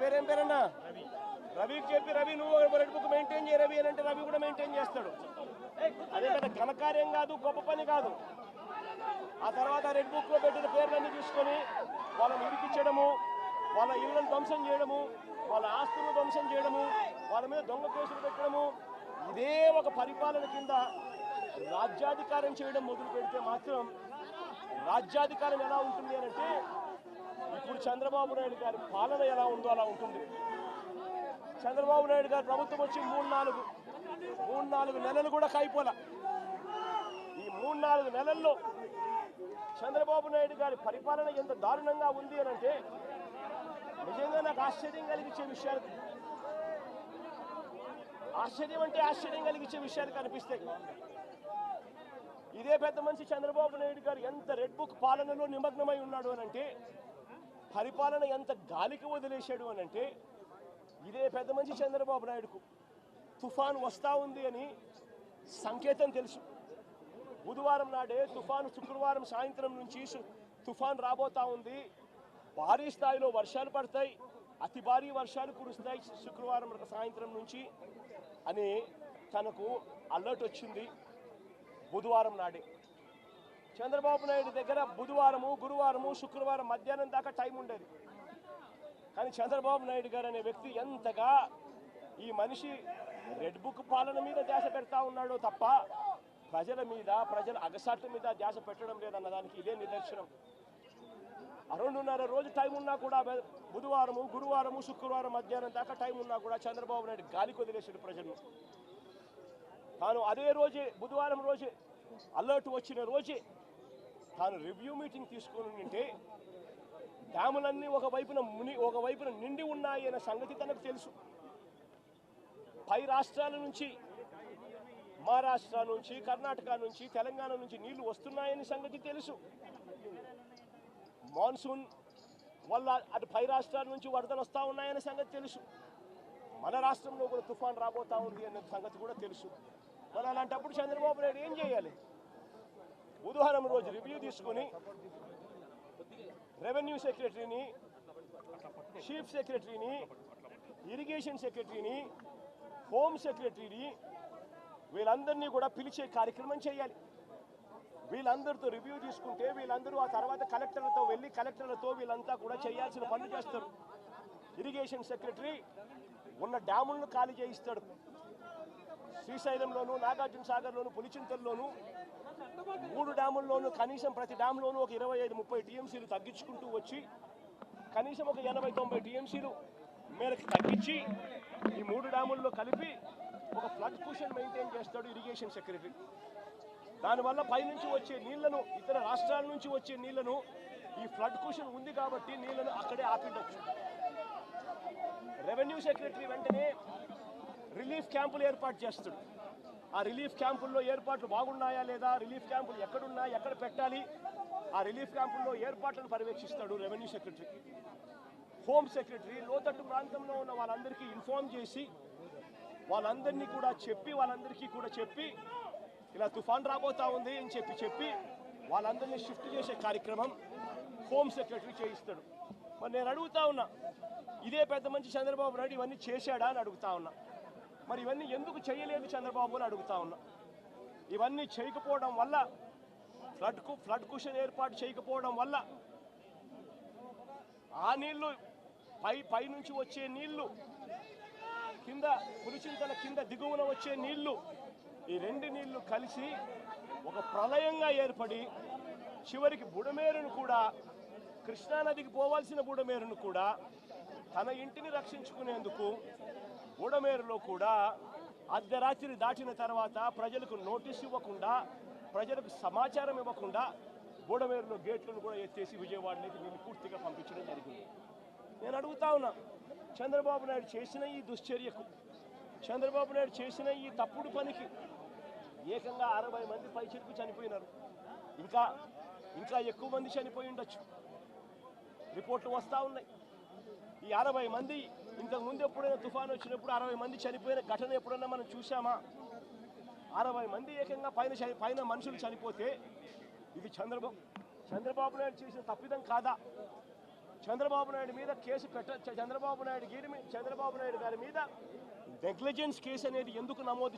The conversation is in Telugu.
పేరేం పేరన్నా? రవికి చెప్పి రవి నువ్వు రెడ్ బుక్ మెయింటైన్ చేయ రవి అని అంటే రవి కూడా మెయింటైన్ చేస్తాడు. అదే పెద్ద ఘనకార్యం కాదు, గొప్ప పని కాదు. ఆ తర్వాత రెడ్ బుక్లో పెట్టిన పేర్లన్నీ తీసుకొని వాళ్ళని ఇరికించడము, వాళ్ళ ఇళ్లను ధ్వంసం చేయడము, వాళ్ళ ఆస్తులను ధ్వంసం చేయడము, వాళ్ళ మీద దొంగ కేసులు పెట్టడము, ఇదే ఒక పరిపాలన కింద రాజ్యాధికారం చేయడం మొదలు పెడితే మాత్రం రాజ్యాధికారం ఎలా ఉంటుంది అని అంటే ఇప్పుడు చంద్రబాబు నాయుడు గారి పాలన ఎలా ఉందో అలా ఉంటుంది. చంద్రబాబు నాయుడు గారి ప్రభుత్వం వచ్చి మూడు నాలుగు నెలలు కూడా కాయిపోలా. ఈ 3-4 నెలల్లో చంద్రబాబు నాయుడు గారి పరిపాలన ఎంత దారుణంగా ఉంది అని అంటే నిజంగా నాకు ఆశ్చర్యం కలిగించే విషయాలు, ఆశ్చర్యం కలిగించే విషయాలు కనిపిస్తాయి. ఇదే పెద్ద మనిషి చంద్రబాబు నాయుడు గారు ఎంత రెడ్ బుక్ పాలనలో నిమగ్నమై ఉన్నాడు అని అంటే, పరిపాలన ఎంత గాలికి వదిలేశాడు అని అంటే, ఇదే పెద్ద మనిషి చంద్రబాబు నాయుడుకు తుఫాను వస్తూ ఉంది అని సంకేతం తెలుసు. బుధవారం నాడే తుఫాను, శుక్రవారం సాయంత్రం నుంచి తుఫాను రాబోతా ఉంది, భారీ స్థాయిలో వర్షాలు పడతాయి, అతి భారీ వర్షాలు కురుస్తాయి శుక్రవారం సాయంత్రం నుంచి అని తనకు అలర్ట్ వచ్చింది. బుధవారం నాడే చంద్రబాబు నాయుడు దగ్గర బుధవారము, గురువారము, శుక్రవారం మధ్యాహ్నం దాకా టైం ఉండేది. కానీ చంద్రబాబు నాయుడు గారు అనే వ్యక్తి ఎంతగా ఈ మనిషి రెడ్ బుక్ పాలన మీద ధ్యాస పెడతా ఉన్నాడో తప్ప ప్రజల అగసాట్ల మీద ధ్యాస పెట్టడం లేదన్న దానికి ఇదే నిదర్శనం. 2.5 రోజు టైం ఉన్నా కూడా, బుధవారము, గురువారము, శుక్రవారం మధ్యాహ్నం దాకా టైం ఉన్నా కూడా చంద్రబాబు నాయుడు గాలికి వదిలేసాడు ప్రజలను. తాను అదే రోజే, బుధవారం రోజే, అలర్ట్ వచ్చిన రోజే తాను రివ్యూ మీటింగ్ తీసుకొని ఉంటే డ్యాములన్నీ ఒకవైపున నిండి ఉన్నాయి అనే సంగతి తనకు తెలుసు. పై రాష్ట్రాల నుంచి, మహారాష్ట్ర నుంచి, కర్ణాటక నుంచి, తెలంగాణ నుంచి నీళ్లు వస్తున్నాయని సంగతి తెలుసు. మాన్సూన్ వల్ల అటు పై రాష్ట్రాల నుంచి వరదలు వస్తూ ఉన్నాయనే సంగతి తెలుసు. మన రాష్ట్రంలో కూడా తుఫాన్ రాబోతా ఉంది అనే సంగతి కూడా తెలుసు. మరి అలాంటప్పుడు చంద్రబాబు నాయుడు ఏం చేయాలి? బుధవారం రోజు రివ్యూ తీసుకొని రెవెన్యూ సెక్రటరీని, చీఫ్ సెక్రటరీని, ఇరిగేషన్ సెక్రటరీని, హోమ్ సెక్రటరీని వీళ్ళందరినీ కూడా పిలిచే కార్యక్రమం చేయాలి. వీళ్ళందరితో రివ్యూ తీసుకుంటే వీళ్ళందరూ ఆ తర్వాత కలెక్టర్లతో వెళ్ళి కలెక్టర్లతో వీళ్ళంతా కూడా చేయాల్సిన పనులు చేస్తారు. ఇరిగేషన్ సెక్రటరీ ఉన్న డ్యాములను ఖాళీ చేయిస్తాడు. శ్రీశైలంలోను, నాగార్జున సాగర్లోను, పులిచింతల్లోను 3 డ్యాముల్లోనూ కనీసం ప్రతి డ్యామ్లోనూ ఒక 25-30 టీఎంసీలు తగ్గించుకుంటూ వచ్చి కనీసం ఒక 80-90 టీఎంసీలు మేరకు తగ్గించి ఈ 3 డ్యాముల్లో కలిపి ఒక ఫ్లడ్ కుషన్ మెయింటైన్ చేస్తాడు ఇరిగేషన్ సెక్రటరీ. దానివల్ల పైనుంచి వచ్చే నీళ్లను, ఇతర రాష్ట్రాల నుంచి వచ్చే నీళ్లను, ఈ ఫ్లడ్ కుషన్ ఉంది కాబట్టి నీళ్లను అక్కడే ఆపిండొచ్చు. రెవెన్యూ సెక్రటరీ వెంటనే రిలీఫ్ క్యాంపులు ఏర్పాటు చేస్తాడు. ఆ రిలీఫ్ క్యాంపుల్లో ఏర్పాట్లు బాగున్నాయా లేదా, రిలీఫ్ క్యాంపులు ఎక్కడున్నాయి, ఎక్కడ పెట్టాలి, ఆ రిలీఫ్ క్యాంపుల్లో ఏర్పాట్లను పర్యవేక్షిస్తాడు రెవెన్యూ సెక్రటరీ. హోమ్ సెక్రటరీ లోతట్టు ప్రాంతంలో ఉన్న వాళ్ళందరికీ ఇన్ఫార్మ్ చేసి వాళ్ళందరికీ కూడా చెప్పి ఇలా తుఫాన్ రాబోతా ఉంది అని చెప్పి వాళ్ళందరినీ షిఫ్ట్ చేసే కార్యక్రమం హోమ్ సెక్రటరీ చేయిస్తాడు. మరి నేను అడుగుతా ఉన్నా, ఇదే పెద్ద మంచి చంద్రబాబు నాయుడు ఇవన్నీ చేశాడా అని అడుగుతా ఉన్నా. మరి ఇవన్నీ ఎందుకు చేయలేదు చంద్రబాబు అని అడుగుతా ఉన్నా. ఇవన్నీ చేయకపోవడం వల్ల, ఫ్లడ్ కుషన్ ఏర్పాటు చేయకపోవడం వల్ల ఆ నీళ్లు పై నుంచి వచ్చే నీళ్లు, కింద పులిచింతల కింద దిగువన వచ్చే నీళ్లు, ఈ 2 నీళ్లు కలిసి ఒక ప్రళయంగా ఏర్పడి చివరికి బుడమేరును కూడా, కృష్ణానదికి పోవాల్సిన బుడమేరును కూడా తన ఇంటిని రక్షించుకునేందుకు బుడమేరులో కూడా అర్ధరాత్రి దాటిన తర్వాత ప్రజలకు నోటీస్ ఇవ్వకుండా, ప్రజలకు సమాచారం ఇవ్వకుండా బుడమేరులో గేట్లను కూడా ఎత్తేసి విజయవాడలోకి వీళ్ళు పూర్తిగా పంపించడం జరిగింది. నేను అడుగుతా ఉన్నా, చంద్రబాబు నాయుడు చేసిన ఈ దుశ్చర్యకు, చంద్రబాబు నాయుడు చేసిన ఈ తప్పుడు పనికి ఏకంగా 60 మంది పైచిలకు చనిపోయినారు. ఇంకా ఎక్కువ మంది చనిపోయి ఉండొచ్చు. రిపోర్ట్లు వస్తూ ఉన్నాయి. ఈ 60 మంది ఇంతకుముందు ఎప్పుడైనా తుఫాను వచ్చినప్పుడు 60 మంది చనిపోయిన ఘటన ఎప్పుడైనా మనం చూసామా? 60 మంది ఏకంగా పైన మనుషులు చనిపోతే ఇది చంద్రబాబు నాయుడు చేసిన తప్పిదం కాదా? చంద్రబాబు నాయుడు మీద కేసు చంద్రబాబు నాయుడు గారి మీద నెగ్లిజెన్స్ కేసు అనేది ఎందుకు నమోదు